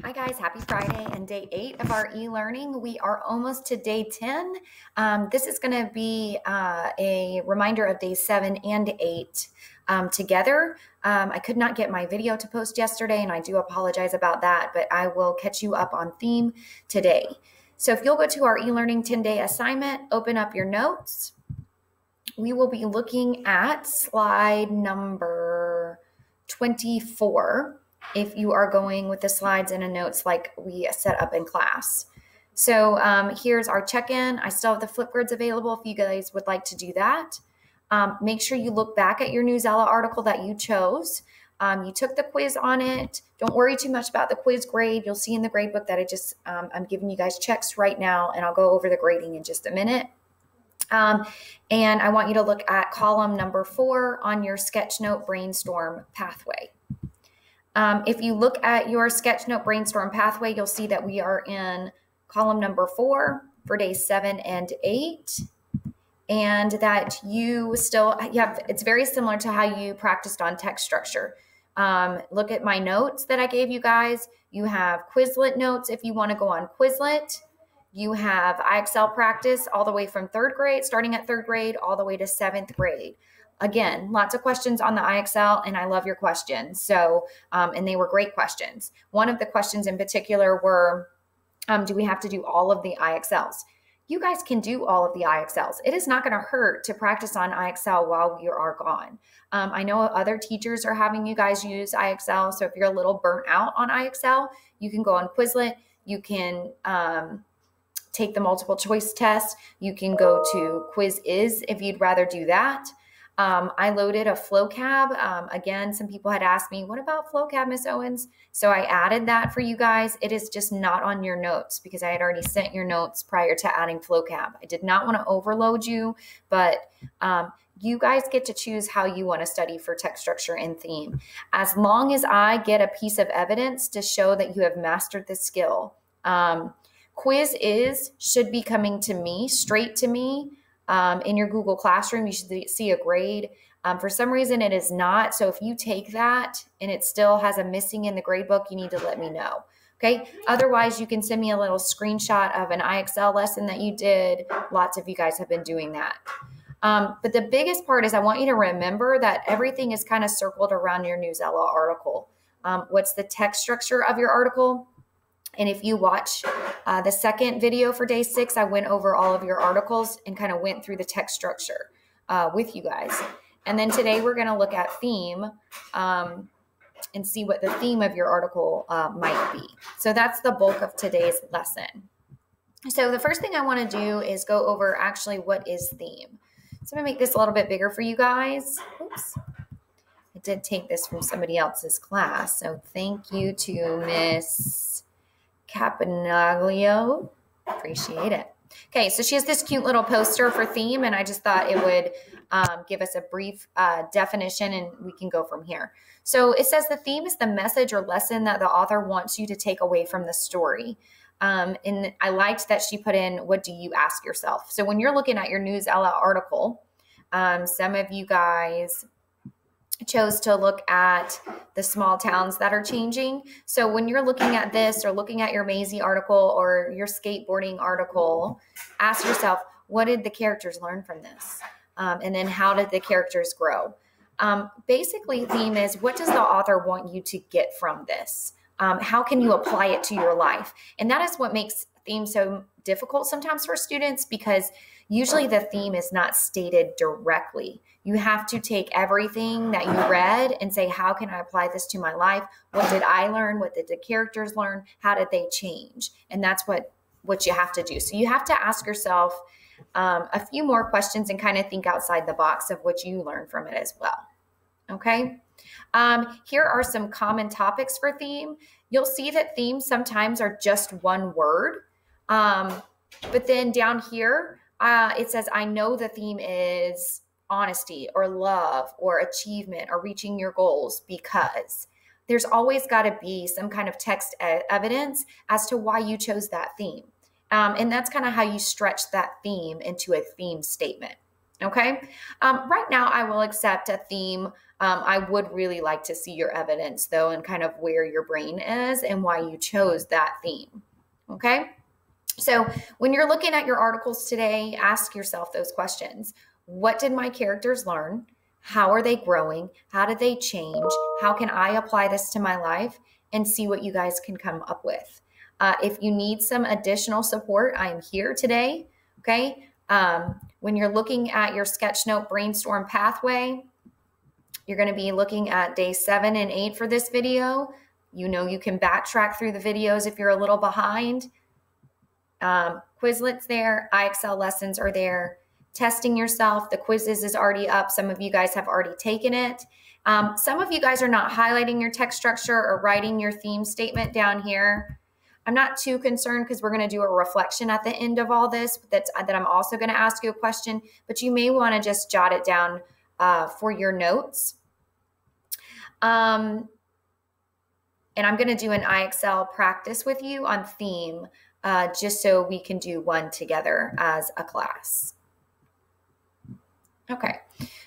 Hi guys, happy Friday and day 8 of our e-learning. We are almost to day 10. This is going to be a reminder of day 7 and 8 together. I could not get my video to post yesterday and I do apologize about that, but I will catch you up on theme today. So if you'll go to our e-learning 10-day assignment, open up your notes. We will be looking at slide number 24 if you are going with the slides and the notes like we set up in class. So here's our check-in. I still have the Flipgrids available if you guys would like to do that. Make sure you look back at your Newsela article that you chose. You took the quiz on it. Don't worry too much about the quiz grade. You'll see in the grade book that I'm giving you guys checks right now, and I'll go over the grading in just a minute. And I want you to look at column number 4 on your Sketchnote Brainstorm pathway. If you look at your Sketchnote Brainstorm pathway, you'll see that we are in column number 4 for days 7 and 8. And that you still have, it's very similar to how you practiced on text structure. Look at my notes that I gave you guys. You have Quizlet notes if you want to go on Quizlet. You have IXL practice all the way from 3rd grade, starting at 3rd grade, all the way to 7th grade. Again, lots of questions on the IXL, and I love your questions. So, and they were great questions. One of the questions in particular were, do we have to do all of the IXLs? You guys can do all of the IXLs. It is not going to hurt to practice on IXL while we are gone. I know other teachers are having you guys use IXL, so if you're a little burnt out on IXL, you can go on Quizlet. You can take the multiple choice test. You can go to Quiziz if you'd rather do that. I loaded a FlowCab. Again, some people had asked me, what about FlowCab, Miss Owens? So I added that for you guys. It is just not on your notes because I had already sent your notes prior to adding FlowCab. I did not want to overload you, but you guys get to choose how you want to study for text structure and theme. As long as I get a piece of evidence to show that you have mastered the skill. Quiziz should be coming to me, straight to me. In your Google Classroom, you should see a grade. For some reason, it is not. So if you take that and it still has a missing in the grade book, you need to let me know. Okay. Otherwise, you can send me a little screenshot of an IXL lesson that you did. Lots of you guys have been doing that. But the biggest part is I want you to remember that everything is kind of circled around your Newsela article. What's the text structure of your article? And if you watch the second video for day 6, I went over all of your articles and kind of went through the text structure with you guys. And then today we're going to look at theme and see what the theme of your article might be. So that's the bulk of today's lesson. So the first thing I want to do is go over actually what is theme. So I'm going to make this a little bit bigger for you guys. Oops. I did take this from somebody else's class. So thank you to Miss Capinaglio. Appreciate it. Okay, so she has this cute little poster for theme, and I just thought it would give us a brief definition, and we can go from here. So it says the theme is the message or lesson that the author wants you to take away from the story. And I liked that she put in, what do you ask yourself? So when you're looking at your Newsela article, some of you guys chose to look at the small towns that are changing. So when you're looking at this or looking at your Maisie article or your skateboarding article, ask yourself, what did the characters learn from this? And then how did the characters grow? Basically, theme is, what does the author want you to get from this? How can you apply it to your life? And that is what makes theme so difficult sometimes for students, because usually the theme is not stated directly. You have to take everything that you read and say, how can I apply this to my life? What did I learn? What did the characters learn? How did they change? And that's what you have to do. So you have to ask yourself a few more questions and kind of think outside the box of what you learn from it as well. Okay. Here are some common topics for theme. You'll see that themes sometimes are just one word. But then down here, it says, I know the theme is honesty or love or achievement or reaching your goals, because there's always got to be some kind of text evidence as to why you chose that theme. And that's kind of how you stretch that theme into a theme statement. Okay. Right now, I will accept a theme. I would really like to see your evidence, though, and kind of where your brain is and why you chose that theme. Okay. So when you're looking at your articles today, ask yourself those questions. What did my characters learn? How are they growing? How did they change? How can I apply this to my life? And see what you guys can come up with. If you need some additional support, I am here today. Okay. When you're looking at your sketchnote brainstorm pathway, you're going to be looking at day 7 and 8 for this video. You know, you can backtrack through the videos if you're a little behind. Quizlet's there, IXL lessons are there. Testing yourself, the quizzes is already up. Some of you guys have already taken it. Some of you guys are not highlighting your text structure or writing your theme statement down here. I'm not too concerned because we're going to do a reflection at the end of all this that I'm also going to ask you a question, but you may want to just jot it down for your notes. And I'm going to do an IXL practice with you on theme just so we can do one together as a class. Okay,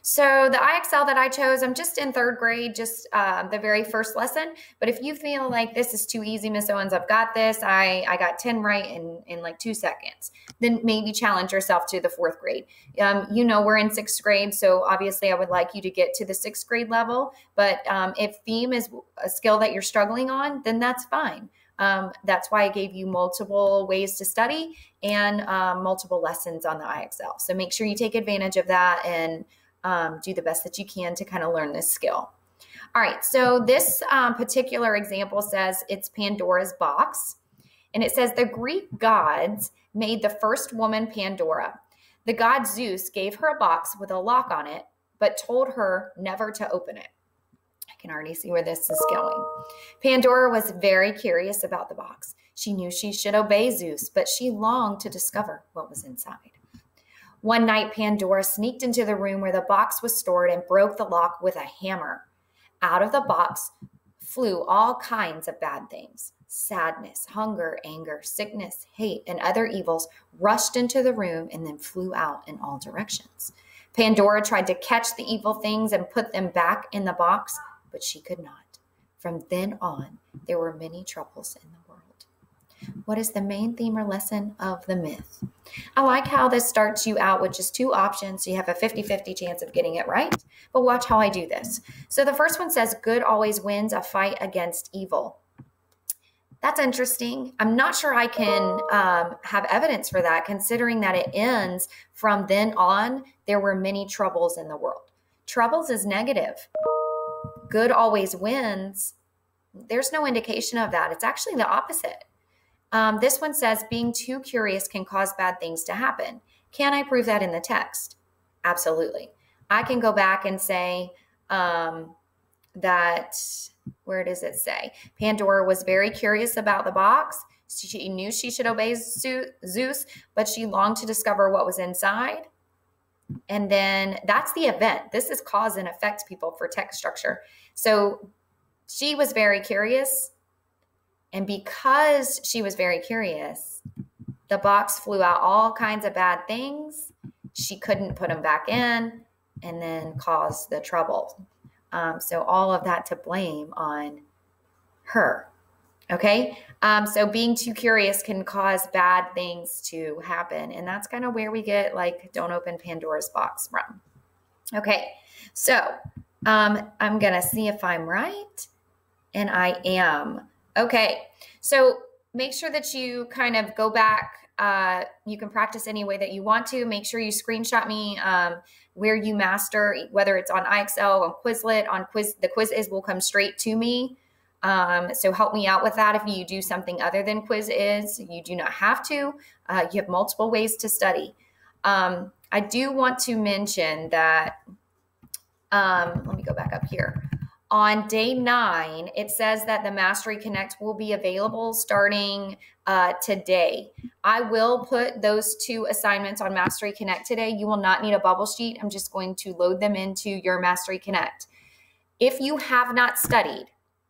so the IXL that I chose, I'm just in 3rd grade, just the very first lesson. But if you feel like this is too easy, Miss Owens, I've got this. I got 10 right in like 2 seconds. Then maybe challenge yourself to the 4th grade. You know, we're in 6th grade, so obviously I would like you to get to the 6th grade level. But if theme is a skill that you're struggling on, then that's fine. That's why I gave you multiple ways to study and multiple lessons on the IXL. So make sure you take advantage of that and do the best that you can to kind of learn this skill. All right, so this particular example says it's Pandora's box. And it says the Greek gods made the first woman Pandora. The god Zeus gave her a box with a lock on it, but told her never to open it. I can already see where this is going. Pandora was very curious about the box. She knew she should obey Zeus, but she longed to discover what was inside. One night, Pandora sneaked into the room where the box was stored and broke the lock with a hammer. Out of the box flew all kinds of bad things. Sadness, hunger, anger, sickness, hate, and other evils rushed into the room and then flew out in all directions. Pandora tried to catch the evil things and put them back in the box, but she could not. From then on, there were many troubles in the world. What is the main theme or lesson of the myth? I like how this starts you out with just 2 options. So you have a 50-50 chance of getting it right, but watch how I do this. So the first one says, good always wins a fight against evil. That's interesting. I'm not sure I can have evidence for that, considering that it ends from then on, there were many troubles in the world. Troubles is negative. Good always wins. There's no indication of that. It's actually the opposite. This one says being too curious can cause bad things to happen. Can I prove that in the text? Absolutely. I can go back and say that, where does it say? Pandora was very curious about the box. She knew she should obey Zeus, but she longed to discover what was inside. And then that's the event. This is cause and effect, people, for text structure. So she was very curious. And because she was very curious, the box flew out all kinds of bad things. She couldn't put them back in and then caused the trouble. So all of that to blame on her. Okay. So being too curious can cause bad things to happen. And that's kind of where we get like, don't open Pandora's box from. Okay. So I'm going to see if I'm right. And I am. Okay. So make sure that you kind of go back. You can practice any way that you want to. Make sure you screenshot me where you master, whether it's on IXL, on Quizlet, on the quiz will come straight to me. So help me out with that. If you do something other than quiz you do not have to. You have multiple ways to study. I do want to mention that, let me go back up here. On day 9, it says that the Mastery Connect will be available starting today. I will put those 2 assignments on Mastery Connect today. You will not need a bubble sheet. I'm just going to load them into your Mastery Connect. If you have not studied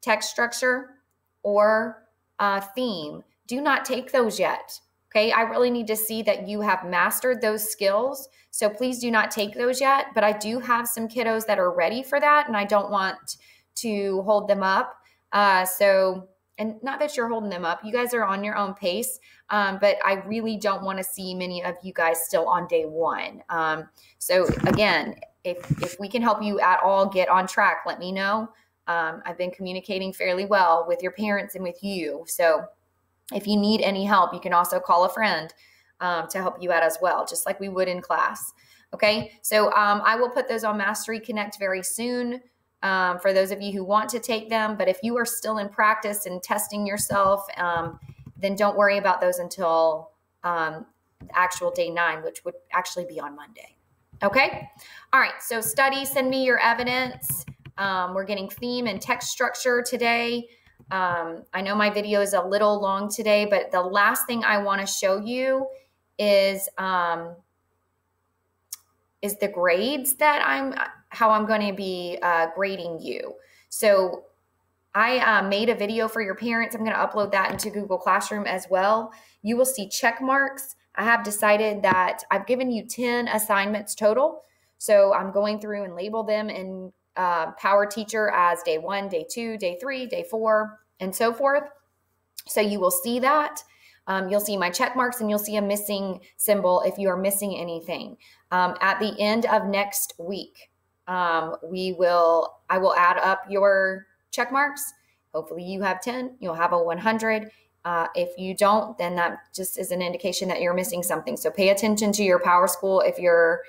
text structure or theme, do not take those yet. Okay, I really need to see that you have mastered those skills. So please do not take those yet, but I do have some kiddos that are ready for that, and I don't want to hold them up. And not that you're holding them up, you guys are on your own pace, but I really don't want to see many of you guys still on day one. So again, if we can help you at all get on track, let me know. I've been communicating fairly well with your parents and with you. So if you need any help, you can also call a friend to help you out as well, just like we would in class. Okay, so I will put those on Mastery Connect very soon for those of you who want to take them. But if you are still in practice and testing yourself, then don't worry about those until actual day 9, which would actually be on Monday. Okay, all right, so study, send me your evidence. We're getting theme and text structure today. I know my video is a little long today, but the last thing I want to show you is the grades that how I'm going to be grading you. So I made a video for your parents. I'm going to upload that into Google Classroom as well. You will see check marks. I have decided that I've given you 10 assignments total. So I'm going through and label them in Power Teacher as day 1, day 2, day 3, day 4, and so forth. So you will see that. You'll see my check marks, and you'll see a missing symbol if you are missing anything. At the end of next week, I will add up your check marks. Hopefully you have 10, you'll have a 100. If you don't, then that just is an indication that you're missing something. So pay attention to your PowerSchool if your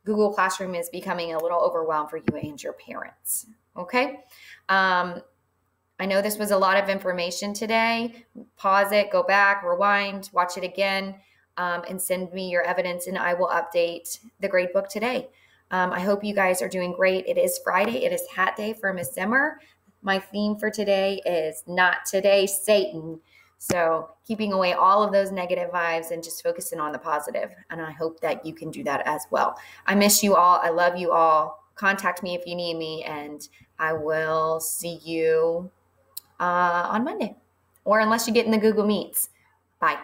Google Classroom is becoming a little overwhelmed for you and your parents. Okay. I know this was a lot of information today. Pause it, go back, rewind, watch it again, and send me your evidence, and I will update the gradebook today. I hope you guys are doing great. It is Friday. It is Hat Day for Miss Zimmer. My theme for today is Not Today, Satan. So keeping away all of those negative vibes and just focusing on the positive. And I hope that you can do that as well. I miss you all. I love you all. Contact me if you need me, and I will see you on Monday, or unless you get in the Google Meets. Bye.